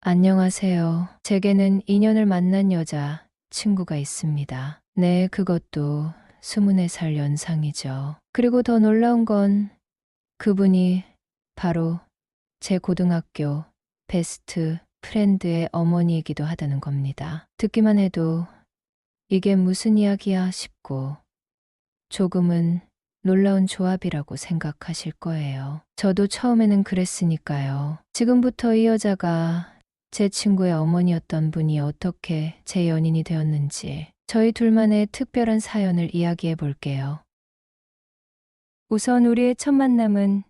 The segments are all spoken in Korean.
안녕하세요. 제게는 인연을 만난 여자 친구가 있습니다. 네, 그것도 24살 연상이죠. 그리고 더 놀라운 건 그분이 바로 제 고등학교 베스트 프렌드의 어머니이기도 하다는 겁니다. 듣기만 해도 이게 무슨 이야기야 싶고 조금은 놀라운 조합이라고 생각하실 거예요. 저도 처음에는 그랬으니까요. 지금부터 이 여자가 제 친구의 어머니였던 분이 어떻게 제 연인이 되었는지 저희 둘만의 특별한 사연을 이야기해 볼게요. 우선 우리의 첫 만남은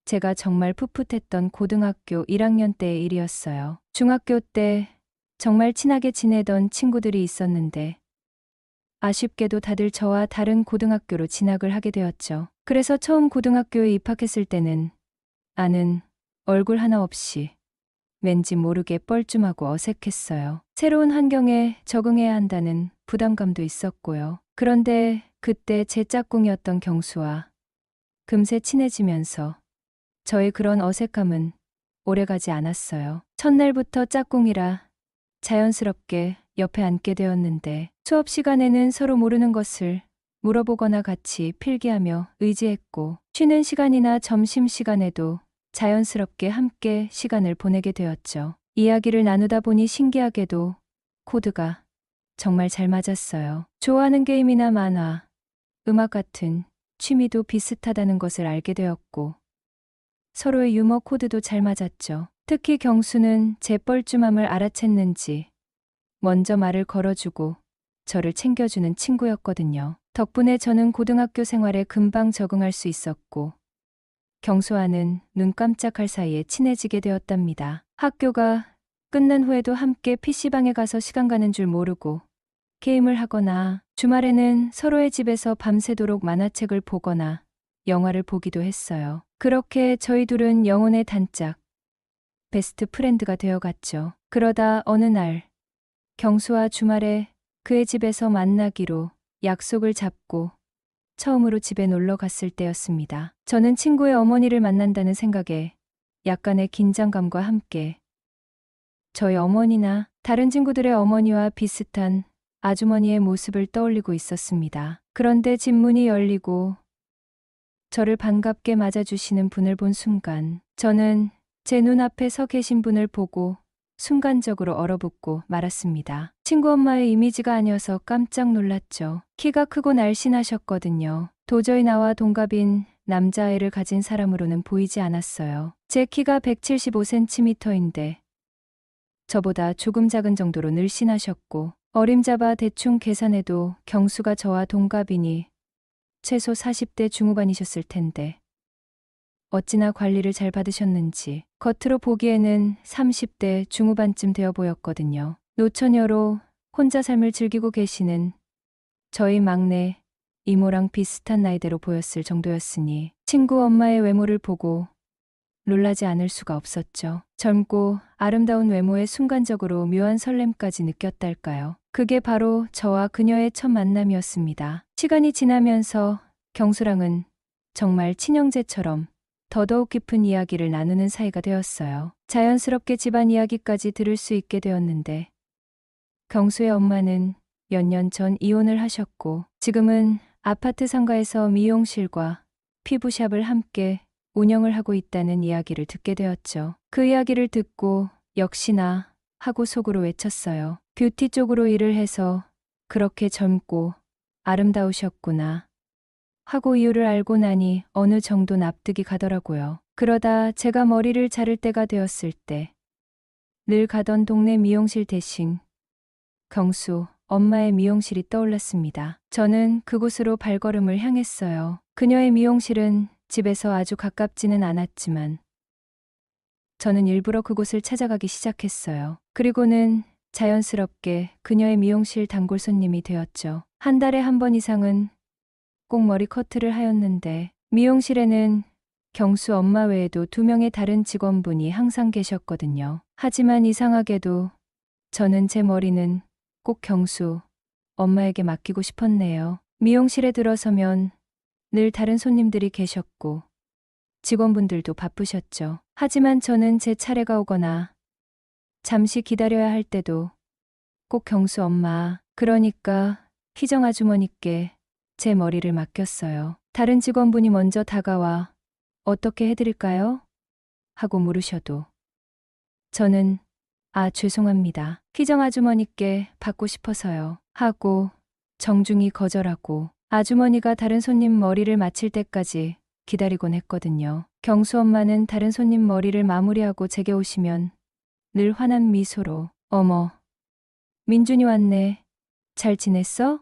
제가 정말 풋풋했던 고등학교 1학년 때의 일이었어요. 중학교 때 정말 친하게 지내던 친구들이 있었는데 아쉽게도 다들 저와 다른 고등학교로 진학을 하게 되었죠. 그래서 처음 고등학교에 입학했을 때는 아는 얼굴 하나 없이 왠지 모르게 뻘쭘하고 어색했어요. 새로운 환경에 적응해야 한다는 부담감도 있었고요. 그런데 그때 제 짝꿍이었던 경수와 금세 친해지면서 저의 그런 어색함은 오래가지 않았어요. 첫날부터 짝꿍이라 자연스럽게 옆에 앉게 되었는데 수업 시간에는 서로 모르는 것을 물어보거나 같이 필기하며 의지했고 쉬는 시간이나 점심 시간에도 자연스럽게 함께 시간을 보내게 되었죠. 이야기를 나누다 보니 신기하게도 코드가 정말 잘 맞았어요. 좋아하는 게임이나 만화, 음악 같은 취미도 비슷하다는 것을 알게 되었고 서로의 유머 코드도 잘 맞았죠. 특히 경수는 제 뻘쭘함을 알아챘는지 먼저 말을 걸어주고 저를 챙겨주는 친구였거든요. 덕분에 저는 고등학교 생활에 금방 적응할 수 있었고 경수와는 눈 깜짝할 사이에 친해지게 되었답니다. 학교가 끝난 후에도 함께 PC방에 가서 시간 가는 줄 모르고 게임을 하거나 주말에는 서로의 집에서 밤새도록 만화책을 보거나 영화를 보기도 했어요. 그렇게 저희 둘은 영혼의 단짝, 베스트 프렌드가 되어갔죠. 그러다 어느 날 경수와 주말에 그의 집에서 만나기로 약속을 잡고 처음으로 집에 놀러 갔을 때였습니다. 저는 친구의 어머니를 만난다는 생각에 약간의 긴장감과 함께 저희 어머니나 다른 친구들의 어머니와 비슷한 아주머니의 모습을 떠올리고 있었습니다. 그런데 집 문이 열리고 저를 반갑게 맞아주시는 분을 본 순간 저는 제 눈앞에 서 계신 분을 보고 순간적으로 얼어붙고 말았습니다. 친구 엄마의 이미지가 아니어서 깜짝 놀랐죠. 키가 크고 날씬하셨거든요. 도저히 나와 동갑인 남자아이를 가진 사람으로는 보이지 않았어요. 제 키가 175cm인데 저보다 조금 작은 정도로 늘씬하셨고 어림잡아 대충 계산해도 경수가 저와 동갑이니 최소 40대 중후반이셨을 텐데 어찌나 관리를 잘 받으셨는지 겉으로 보기에는 30대 중후반쯤 되어 보였거든요. 노처녀로 혼자 삶을 즐기고 계시는 저희 막내 이모랑 비슷한 나이대로 보였을 정도였으니 친구 엄마의 외모를 보고 놀라지 않을 수가 없었죠. 젊고 아름다운 외모에 순간적으로 묘한 설렘까지 느꼈달까요. 그게 바로 저와 그녀의 첫 만남이었습니다. 시간이 지나면서 경수랑은 정말 친형제처럼 더더욱 깊은 이야기를 나누는 사이가 되었어요. 자연스럽게 집안 이야기까지 들을 수 있게 되었는데 경수의 엄마는 몇 년 전 이혼을 하셨고 지금은 아파트 상가에서 미용실과 피부샵을 함께 운영을 하고 있다는 이야기를 듣게 되었죠. 그 이야기를 듣고 역시나 하고 속으로 외쳤어요. 뷰티 쪽으로 일을 해서 그렇게 젊고 아름다우셨구나 하고 이유를 알고 나니 어느 정도 납득이 가더라고요. 그러다 제가 머리를 자를 때가 되었을 때 늘 가던 동네 미용실 대신 경수 엄마의 미용실이 떠올랐습니다. 저는 그곳으로 발걸음을 향했어요. 그녀의 미용실은 집에서 아주 가깝지는 않았지만 저는 일부러 그곳을 찾아가기 시작했어요. 그리고는 자연스럽게 그녀의 미용실 단골 손님이 되었죠. 한 달에 한 번 이상은 꼭 머리 커트를 하였는데 미용실에는 경수 엄마 외에도 2명의 다른 직원분이 항상 계셨거든요. 하지만 이상하게도 저는 제 머리는 꼭 경수 엄마에게 맡기고 싶었네요. 미용실에 들어서면 늘 다른 손님들이 계셨고 직원분들도 바쁘셨죠. 하지만 저는 제 차례가 오거나 잠시 기다려야 할 때도 꼭 경수 엄마, 그러니까 희정 아주머니께 제 머리를 맡겼어요. 다른 직원분이 먼저 다가와 어떻게 해드릴까요? 하고 물으셔도 저는 죄송합니다. 희정 아주머니께 받고 싶어서요. 하고 정중히 거절하고 아주머니가 다른 손님 머리를 맡칠 때까지 기다리곤 했거든요. 경수 엄마는 다른 손님 머리를 마무리하고 제게 오시면 늘 환한 미소로 어머, 민준이 왔네. 잘 지냈어?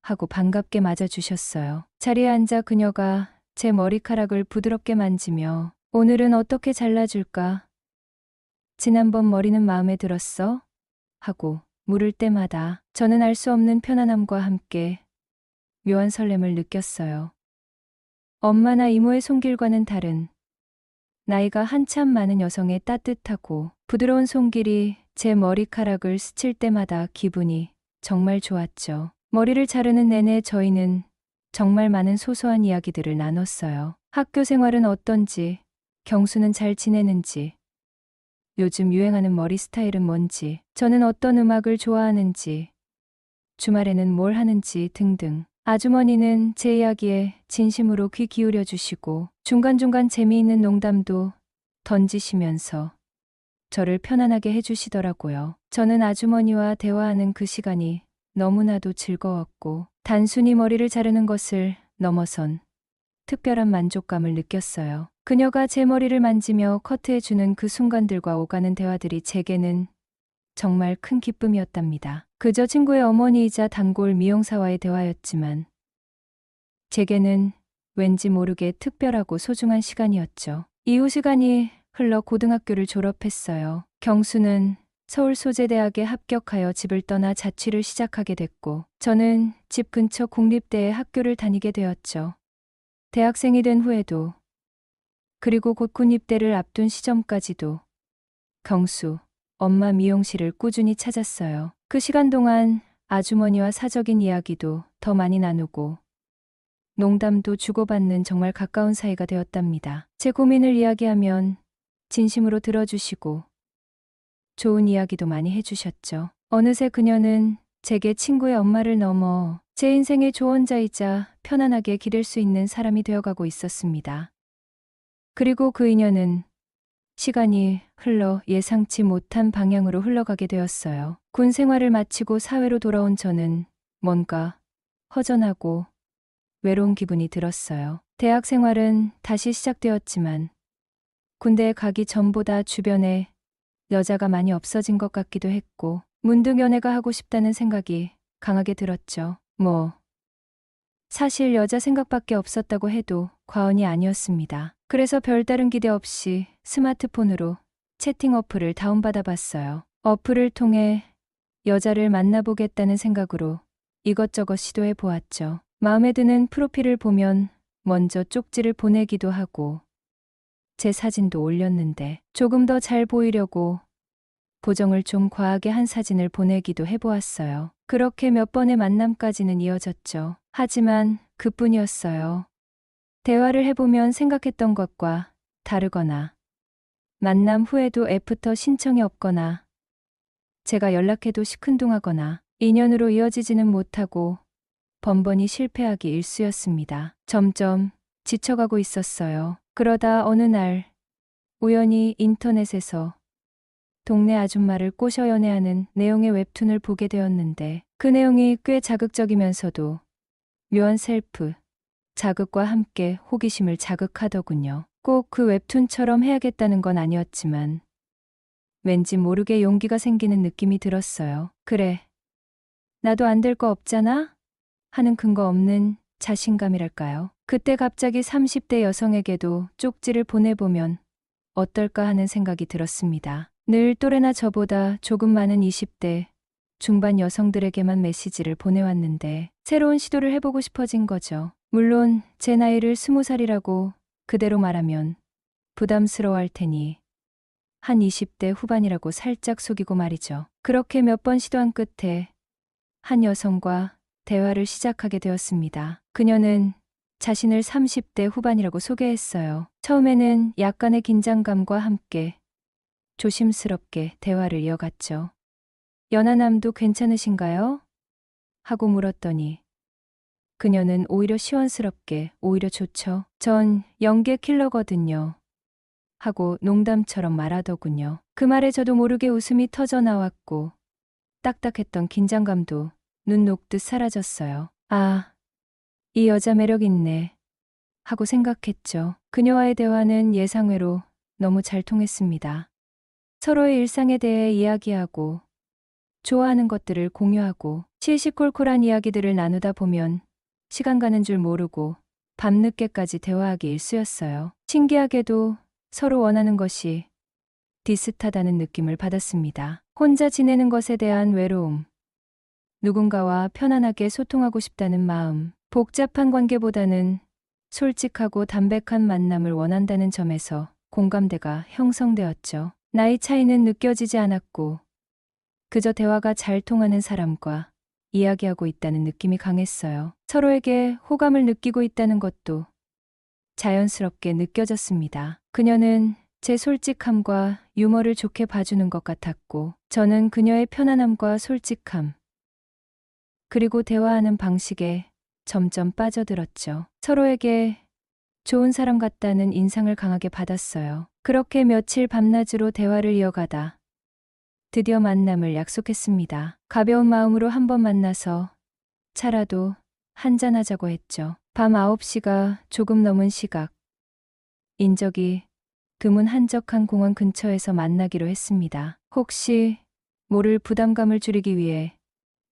하고 반갑게 맞아주셨어요. 자리에 앉아 그녀가 제 머리카락을 부드럽게 만지며 오늘은 어떻게 잘라줄까? 지난번 머리는 마음에 들었어? 하고 물을 때마다 저는 알 수 없는 편안함과 함께 묘한 설렘을 느꼈어요. 엄마나 이모의 손길과는 다른 나이가 한참 많은 여성의 따뜻하고 부드러운 손길이 제 머리카락을 스칠 때마다 기분이 정말 좋았죠. 머리를 자르는 내내 저희는 정말 많은 소소한 이야기들을 나눴어요. 학교 생활은 어떤지, 경수는 잘 지내는지, 요즘 유행하는 머리 스타일은 뭔지, 저는 어떤 음악을 좋아하는지, 주말에는 뭘 하는지 등등. 아주머니는 제 이야기에 진심으로 귀 기울여 주시고 중간중간 재미있는 농담도 던지시면서 저를 편안하게 해주시더라고요. 저는 아주머니와 대화하는 그 시간이 너무나도 즐거웠고 단순히 머리를 자르는 것을 넘어선 특별한 만족감을 느꼈어요. 그녀가 제 머리를 만지며 커트해주는 그 순간들과 오가는 대화들이 제게는 정말 큰 기쁨이었답니다. 그저 친구의 어머니이자 단골 미용사와의 대화였지만 제게는 왠지 모르게 특별하고 소중한 시간이었죠. 이후 시간이 흘러 고등학교를 졸업했어요. 경수는 서울소재대학에 합격하여 집을 떠나 자취를 시작하게 됐고 저는 집 근처 공립대에 학교를 다니게 되었죠. 대학생이 된 후에도 그리고 곧 군입대를 앞둔 시점까지도 경수, 엄마 미용실을 꾸준히 찾았어요. 그 시간 동안 아주머니와 사적인 이야기도 더 많이 나누고 농담도 주고받는 정말 가까운 사이가 되었답니다. 제 고민을 이야기하면 진심으로 들어주시고 좋은 이야기도 많이 해주셨죠. 어느새 그녀는 제게 친구의 엄마를 넘어 제 인생의 조언자이자 편안하게 기댈 수 있는 사람이 되어가고 있었습니다. 그리고 그 인연은 시간이 흘러 예상치 못한 방향으로 흘러가게 되었어요. 군 생활을 마치고 사회로 돌아온 저는 뭔가 허전하고 외로운 기분이 들었어요. 대학 생활은 다시 시작되었지만 군대에 가기 전보다 주변에 여자가 많이 없어진 것 같기도 했고 문득 연애가 하고 싶다는 생각이 강하게 들었죠. 사실 여자 생각밖에 없었다고 해도 과언이 아니었습니다. 그래서 별다른 기대 없이 스마트폰으로 채팅 어플을 다운받아 봤어요. 어플을 통해 여자를 만나보겠다는 생각으로 이것저것 시도해 보았죠. 마음에 드는 프로필을 보면 먼저 쪽지를 보내기도 하고 제 사진도 올렸는데 조금 더 잘 보이려고 보정을 좀 과하게 한 사진을 보내기도 해보았어요. 그렇게 몇 번의 만남까지는 이어졌죠. 하지만 그뿐이었어요. 대화를 해보면 생각했던 것과 다르거나 만남 후에도 애프터 신청이 없거나 제가 연락해도 시큰둥하거나 인연으로 이어지지는 못하고 번번이 실패하기 일쑤였습니다. 점점 지쳐가고 있었어요. 그러다 어느 날 우연히 인터넷에서 동네 아줌마를 꼬셔 연애하는 내용의 웹툰을 보게 되었는데 그 내용이 꽤 자극적이면서도 묘한 셀프 자극과 함께 호기심을 자극하더군요. 꼭 그 웹툰처럼 해야겠다는 건 아니었지만 왠지 모르게 용기가 생기는 느낌이 들었어요. 그래, 나도 안 될 거 없잖아? 하는 근거 없는 자신감이랄까요. 그때 갑자기 30대 여성에게도 쪽지를 보내보면 어떨까 하는 생각이 들었습니다. 늘 또래나 저보다 조금 많은 20대 중반 여성들에게만 메시지를 보내왔는데 새로운 시도를 해보고 싶어진 거죠. 물론 제 나이를 20살이라고 그대로 말하면 부담스러워할 테니 한 20대 후반이라고 살짝 속이고 말이죠. 그렇게 몇 번 시도한 끝에 한 여성과 대화를 시작하게 되었습니다. 그녀는 자신을 30대 후반이라고 소개했어요. 처음에는 약간의 긴장감과 함께 조심스럽게 대화를 이어갔죠. 연하남도 괜찮으신가요? 하고 물었더니 그녀는 오히려 시원스럽게 오히려 좋죠. 전 연계 킬러거든요. 하고 농담처럼 말하더군요. 그 말에 저도 모르게 웃음이 터져 나왔고 딱딱했던 긴장감도 눈 녹듯 사라졌어요. 아, 이 여자 매력 있네. 하고 생각했죠. 그녀와의 대화는 예상외로 너무 잘 통했습니다. 서로의 일상에 대해 이야기하고 좋아하는 것들을 공유하고 시시콜콜한 이야기들을 나누다 보면 시간 가는 줄 모르고 밤늦게까지 대화하기 일쑤였어요. 신기하게도 서로 원하는 것이 비슷하다는 느낌을 받았습니다. 혼자 지내는 것에 대한 외로움, 누군가와 편안하게 소통하고 싶다는 마음, 복잡한 관계보다는 솔직하고 담백한 만남을 원한다는 점에서 공감대가 형성되었죠. 나이 차이는 느껴지지 않았고 그저 대화가 잘 통하는 사람과 이야기하고 있다는 느낌이 강했어요. 서로에게 호감을 느끼고 있다는 것도 자연스럽게 느껴졌습니다. 그녀는 제 솔직함과 유머를 좋게 봐주는 것 같았고 저는 그녀의 편안함과 솔직함 그리고 대화하는 방식에 점점 빠져들었죠. 서로에게 좋은 사람 같다는 인상을 강하게 받았어요. 그렇게 며칠 밤낮으로 대화를 이어가다 드디어 만남을 약속했습니다. 가벼운 마음으로 한번 만나서 차라도 한잔하자고 했죠. 밤 9시가 조금 넘은 시각. 인적이 드문 한적한 공원 근처에서 만나기로 했습니다. 혹시 모를 부담감을 줄이기 위해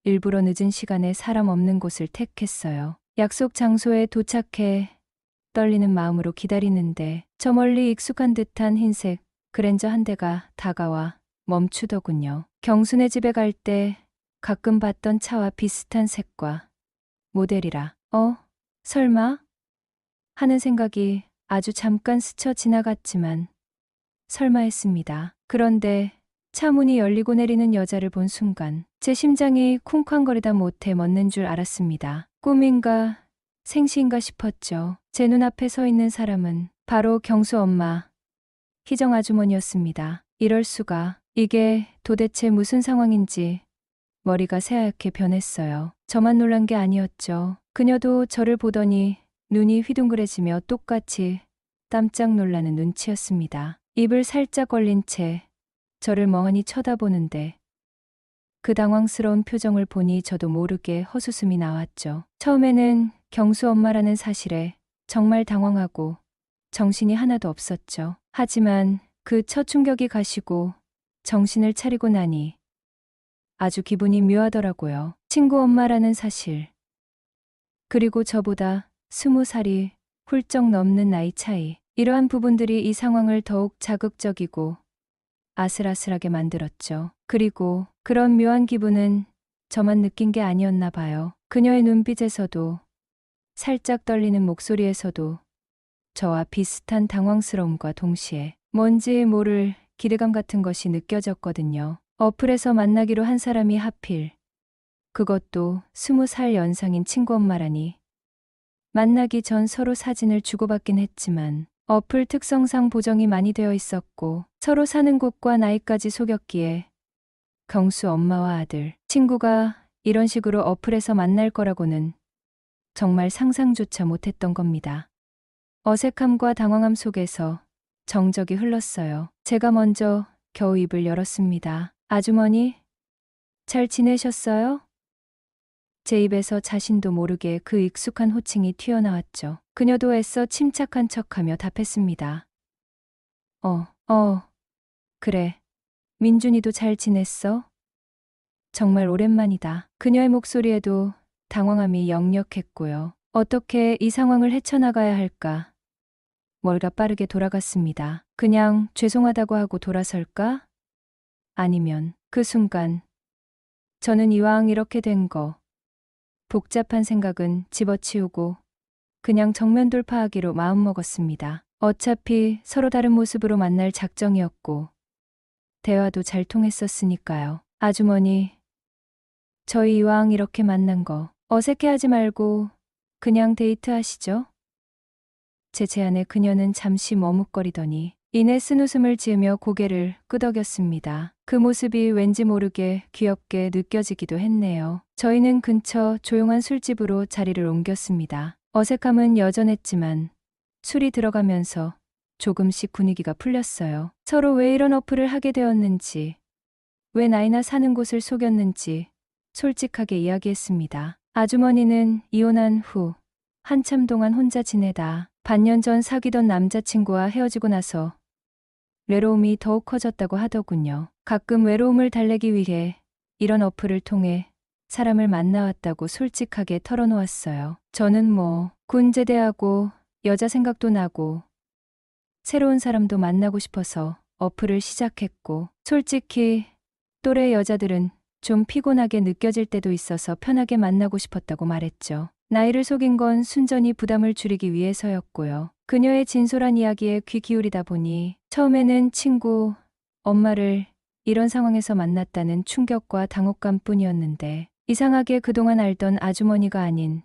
일부러 늦은 시간에 사람 없는 곳을 택했어요. 약속 장소에 도착해 떨리는 마음으로 기다리는데 저 멀리 익숙한 듯한 흰색 그랜저 한 대가 다가와 멈추더군요. 경순의 집에 갈 때 가끔 봤던 차와 비슷한 색과 모델이라. 설마? 하는 생각이 아주 잠깐 스쳐 지나갔지만 설마 했습니다. 그런데 차 문이 열리고 내리는 여자를 본 순간 제 심장이 쿵쾅거리다 못해 멎는 줄 알았습니다. 꿈인가 생시인가 싶었죠. 제 눈앞에 서 있는 사람은 바로 경수 엄마, 희정 아주머니였습니다. 이럴 수가. 이게 도대체 무슨 상황인지 머리가 새하얗게 변했어요. 저만 놀란 게 아니었죠. 그녀도 저를 보더니 눈이 휘둥그레지며 똑같이 깜짝 놀라는 눈치였습니다. 입을 살짝 벌린 채 저를 멍하니 쳐다보는데 그 당황스러운 표정을 보니 저도 모르게 헛웃음이 나왔죠. 처음에는 경수 엄마라는 사실에 정말 당황하고 정신이 하나도 없었죠. 하지만 그 첫 충격이 가시고 정신을 차리고 나니 아주 기분이 묘하더라고요. 친구 엄마라는 사실. 그리고 저보다 20살이 훌쩍 넘는 나이 차이. 이러한 부분들이 이 상황을 더욱 자극적이고 아슬아슬하게 만들었죠. 그리고 그런 묘한 기분은 저만 느낀 게 아니었나 봐요. 그녀의 눈빛에서도 살짝 떨리는 목소리에서도 저와 비슷한 당황스러움과 동시에 뭔지 모를 기대감 같은 것이 느껴졌거든요. 어플에서 만나기로 한 사람이 하필 그것도 20살 연상인 친구 엄마라니. 만나기 전 서로 사진을 주고받긴 했지만 어플 특성상 보정이 많이 되어 있었고 서로 사는 곳과 나이까지 속였기에 경수 엄마와 아들, 친구가 이런 식으로 어플에서 만날 거라고는 정말 상상조차 못했던 겁니다. 어색함과 당황함 속에서 정적이 흘렀어요. 제가 먼저 겨우 입을 열었습니다. 아주머니, 잘 지내셨어요? 제 입에서 자신도 모르게 그 익숙한 호칭이 튀어나왔죠. 그녀도 애써 침착한 척하며 답했습니다. 그래. 민준이도 잘 지냈어? 정말 오랜만이다. 그녀의 목소리에도 당황함이 역력했고요. 어떻게 이 상황을 헤쳐나가야 할까? 뭘가 빠르게 돌아갔습니다. 그냥 죄송하다고 하고 돌아설까? 아니면 그 순간 저는 이왕 이렇게 된 거 복잡한 생각은 집어치우고 그냥 정면 돌파하기로 마음먹었습니다. 어차피 서로 다른 모습으로 만날 작정이었고 대화도 잘 통했었으니까요. 아주머니, 저희 이왕 이렇게 만난 거 어색해하지 말고 그냥 데이트하시죠? 제 제안에 그녀는 잠시 머뭇거리더니 이내 쓴웃음을 지으며 고개를 끄덕였습니다. 그 모습이 왠지 모르게 귀엽게 느껴지기도 했네요. 저희는 근처 조용한 술집으로 자리를 옮겼습니다. 어색함은 여전했지만 술이 들어가면서 조금씩 분위기가 풀렸어요. 서로 왜 이런 어플을 하게 되었는지, 왜 나이나 사는 곳을 속였는지 솔직하게 이야기했습니다. 아주머니는 이혼한 후 한참 동안 혼자 지내다 반년 전 사귀던 남자친구와 헤어지고 나서 외로움이 더욱 커졌다고 하더군요. 가끔 외로움을 달래기 위해 이런 어플을 통해 사람을 만나왔다고 솔직하게 털어놓았어요. 저는 군 제대하고 여자 생각도 나고 새로운 사람도 만나고 싶어서 어플을 시작했고, 솔직히 또래 여자들은 좀 피곤하게 느껴질 때도 있어서 편하게 만나고 싶었다고 말했죠. 나이를 속인 건 순전히 부담을 줄이기 위해서였고요. 그녀의 진솔한 이야기에 귀 기울이다 보니 처음에는 친구, 엄마를 이런 상황에서 만났다는 충격과 당혹감 뿐이었는데, 이상하게 그동안 알던 아주머니가 아닌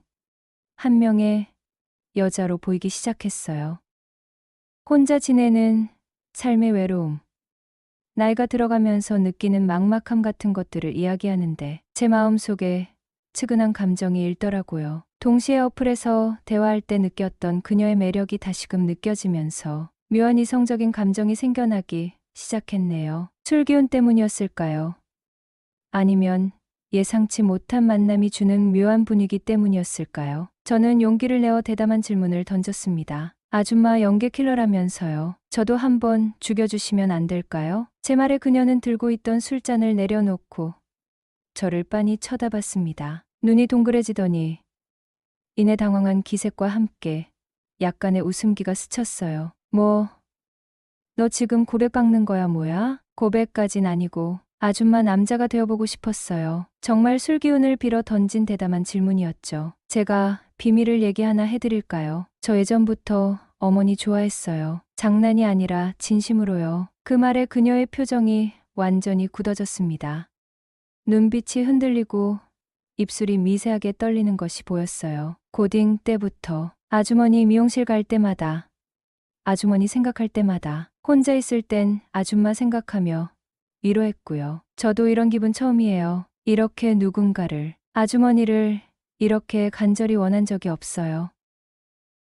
한 명의 여자로 보이기 시작했어요. 혼자 지내는 삶의 외로움, 나이가 들어가면서 느끼는 막막함 같은 것들을 이야기하는데 제 마음속에 측은한 감정이 일더라고요. 동시에 어플에서 대화할 때 느꼈던 그녀의 매력이 다시금 느껴지면서 묘한 이성적인 감정이 생겨나기 시작했네요. 술 기운 때문이었을까요? 아니면 예상치 못한 만남이 주는 묘한 분위기 때문이었을까요? 저는 용기를 내어 대담한 질문을 던졌습니다. 아줌마 연계 킬러라면서요. 저도 한번 죽여주시면 안 될까요? 제 말에 그녀는 들고 있던 술잔을 내려놓고 저를 빤히 쳐다봤습니다. 눈이 동그래지더니 이내 당황한 기색과 함께 약간의 웃음기가 스쳤어요. 너 지금 고백 깎는 거야 뭐야? 고백까진 아니고 아줌마 남자가 되어보고 싶었어요. 정말 술기운을 빌어 던진 대담한 질문이었죠. 제가 비밀을 얘기 하나 해드릴까요? 저 예전부터 어머니 좋아했어요. 장난이 아니라 진심으로요. 그 말에 그녀의 표정이 완전히 굳어졌습니다. 눈빛이 흔들리고 입술이 미세하게 떨리는 것이 보였어요. 고딩 때부터 아주머니 미용실 갈 때마다, 아주머니 생각할 때마다, 혼자 있을 땐 아줌마 생각하며 위로했고요. 저도 이런 기분 처음이에요. 이렇게 누군가를, 아주머니를 이렇게 간절히 원한 적이 없어요.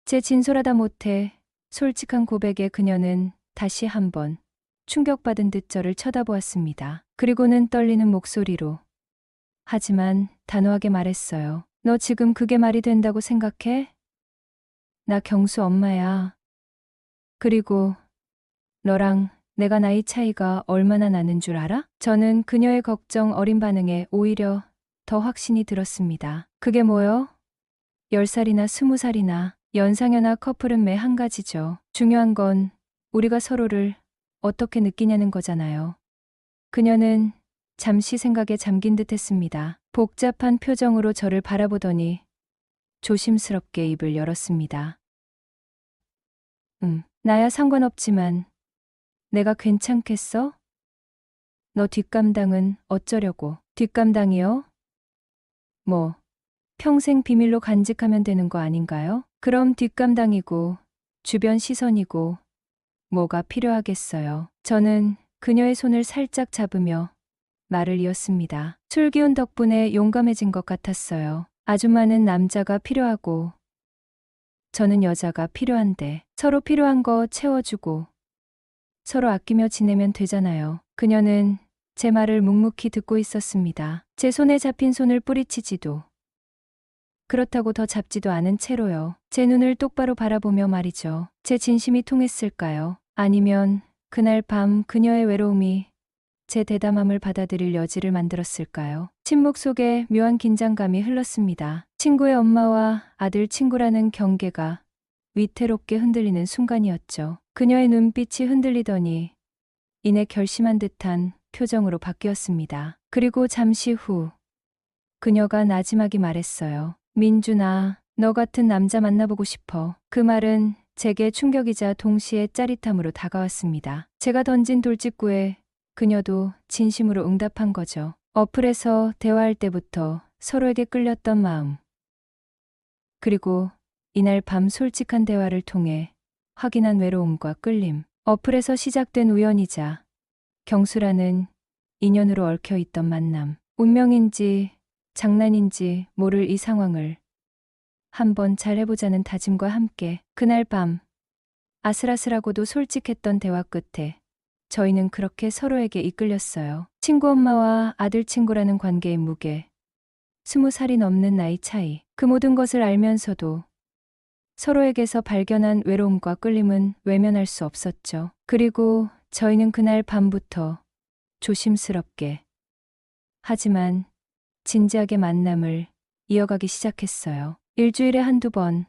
제 진솔하다 못해 솔직한 고백에 그녀는 다시 한번 충격받은 듯 저를 쳐다보았습니다. 그리고는 떨리는 목소리로, 하지만 단호하게 말했어요. 너 지금 그게 말이 된다고 생각해? 나 경수 엄마야. 그리고 너랑 내가 나이 차이가 얼마나 나는 줄 알아? 저는 그녀의 걱정 어린 반응에 오히려 더 확신이 들었습니다. 그게 뭐요? 10살이나 20살이나 연상연하 커플은 매 한 가지죠. 중요한 건 우리가 서로를 어떻게 느끼냐는 거잖아요. 그녀는 잠시 생각에 잠긴 듯 했습니다. 복잡한 표정으로 저를 바라보더니 조심스럽게 입을 열었습니다. 나야 상관없지만 내가 괜찮겠어? 너 뒷감당은 어쩌려고? 뒷감당이요? 평생 비밀로 간직하면 되는 거 아닌가요? 그럼 뒷감당이고 주변 시선이고 뭐가 필요하겠어요. 저는 그녀의 손을 살짝 잡으며 말을 이었습니다. 술기운 덕분에 용감해진 것 같았어요. 아줌마는 남자가 필요하고 저는 여자가 필요한데 서로 필요한 거 채워주고 서로 아끼며 지내면 되잖아요. 그녀는 제 말을 묵묵히 듣고 있었습니다. 제 손에 잡힌 손을 뿌리치지도 그렇다고 더 잡지도 않은 채로요. 제 눈을 똑바로 바라보며 말이죠. 제 진심이 통했을까요? 아니면 그날 밤 그녀의 외로움이 제 대담함을 받아들일 여지를 만들었을까요? 침묵 속에 묘한 긴장감이 흘렀습니다. 친구의 엄마와 아들 친구라는 경계가 위태롭게 흔들리는 순간이었죠. 그녀의 눈빛이 흔들리더니 이내 결심한 듯한 표정으로 바뀌었습니다. 그리고 잠시 후 그녀가 나지막이 말했어요. 민준아, 너 같은 남자 만나보고 싶어. 그 말은 제게 충격이자 동시에 짜릿함으로 다가왔습니다. 제가 던진 돌직구에 그녀도 진심으로 응답한 거죠. 어플에서 대화할 때부터 서로에게 끌렸던 마음. 그리고 이날 밤 솔직한 대화를 통해 확인한 외로움과 끌림. 어플에서 시작된 우연이자 경수라는 인연으로 얽혀 있던 만남. 운명인지 장난인지 모를 이 상황을 한번 잘 해보자는 다짐과 함께 그날 밤 아슬아슬하고도 솔직했던 대화 끝에 저희는 그렇게 서로에게 이끌렸어요. 친구 엄마와 아들 친구라는 관계의 무게, 20살이 넘는 나이 차이, 그 모든 것을 알면서도 서로에게서 발견한 외로움과 끌림은 외면할 수 없었죠. 그리고 저희는 그날 밤부터 조심스럽게 하지만 진지하게 만남을 이어가기 시작했어요. 일주일에 한두 번,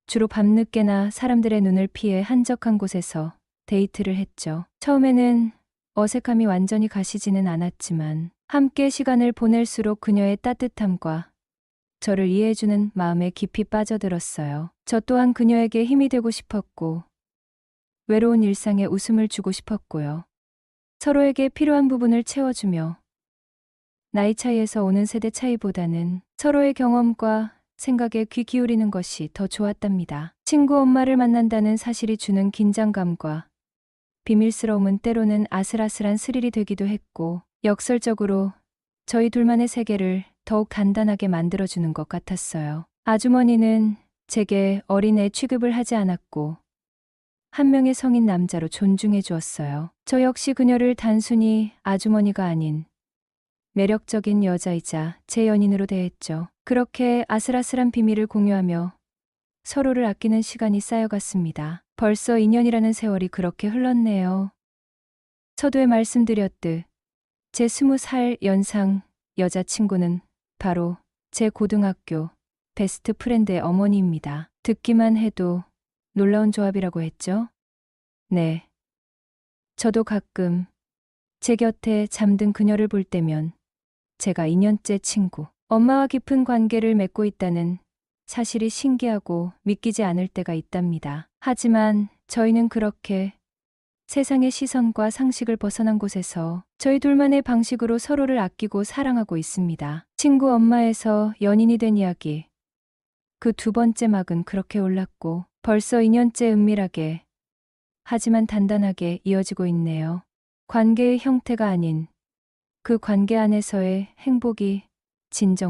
주로 밤늦게나 사람들의 눈을 피해 한적한 곳에서 데이트를 했죠. 처음에는 어색함이 완전히 가시지는 않았지만 함께 시간을 보낼수록 그녀의 따뜻함과 저를 이해해주는 마음에 깊이 빠져들었어요. 저 또한 그녀에게 힘이 되고 싶었고 외로운 일상에 웃음을 주고 싶었고요. 서로에게 필요한 부분을 채워주며 나이 차이에서 오는 세대 차이보다는 서로의 경험과 생각에 귀 기울이는 것이 더 좋았답니다. 친구 엄마를 만난다는 사실이 주는 긴장감과 비밀스러움은 때로는 아슬아슬한 스릴이 되기도 했고 역설적으로 저희 둘만의 세계를 더욱 단단하게 만들어주는 것 같았어요. 아주머니는 제게 어린애 취급을 하지 않았고 한 명의 성인 남자로 존중해 주었어요. 저 역시 그녀를 단순히 아주머니가 아닌 매력적인 여자이자 제 연인으로 대했죠. 그렇게 아슬아슬한 비밀을 공유하며 서로를 아끼는 시간이 쌓여갔습니다. 벌써 2년이라는 세월이 그렇게 흘렀네요. 서두에 말씀드렸듯 제 20살 연상 여자친구는 바로 제 고등학교 베스트 프렌드의 어머니입니다. 듣기만 해도 놀라운 조합이라고 했죠? 네. 저도 가끔 제 곁에 잠든 그녀를 볼 때면 제가 2년째 친구, 엄마와 깊은 관계를 맺고 있다는 사실이 신기하고 믿기지 않을 때가 있답니다. 하지만 저희는 그렇게 세상의 시선과 상식을 벗어난 곳에서 저희 둘만의 방식으로 서로를 아끼고 사랑하고 있습니다. 친구 엄마에서 연인이 된 이야기. 그 두 번째 막은 그렇게 올랐고 벌써 2년째 은밀하게 하지만 단단하게 이어지고 있네요. 관계의 형태가 아닌 그 관계 안에서의 행복이 진정